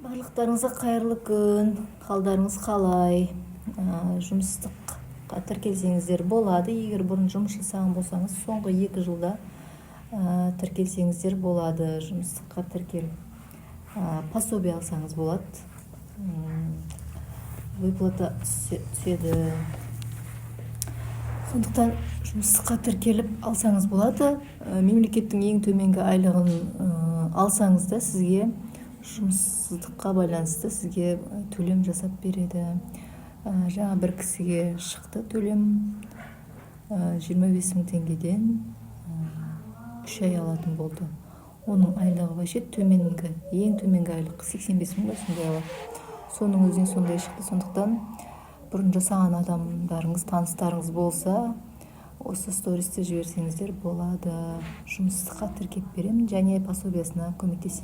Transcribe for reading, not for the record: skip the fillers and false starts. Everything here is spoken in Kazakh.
Барлықтарыңызға қайырлы күн. Қалдарыңыз қалай? Жұмыстыққа тіркелсеңіздер болады. Егер бұрын жұмыс жасаған болсаңыз, соңғы 2 жылда тіркелсеңіздер болады. Жұмыстыққа тіркел. Пособие алсаңыз болады. Выплата түседі. Сондықтан жұмыстыққа тіркеліп алсаңыз болады. Мемлекеттің ең төменгі айлығын алсаңыз да сізге жұмыссыздыққа байланысты сізге төлем жасап береді. Жаңа бір кісіге шықты төлем 25 мың теңгеден 3 ай алатын болды. Оның айлығы вообще төменгі, ең төменгі айлық 85 мың сондай алады. Соның өзіне сондай шықты. Сондықтан бұрын жасаған адамдарыңыз, таныстарыңыз болса, осы стористі жіберсеңіздер болады. Жұмыстыққа тіркеп беремін және пособиясына көмектесемін.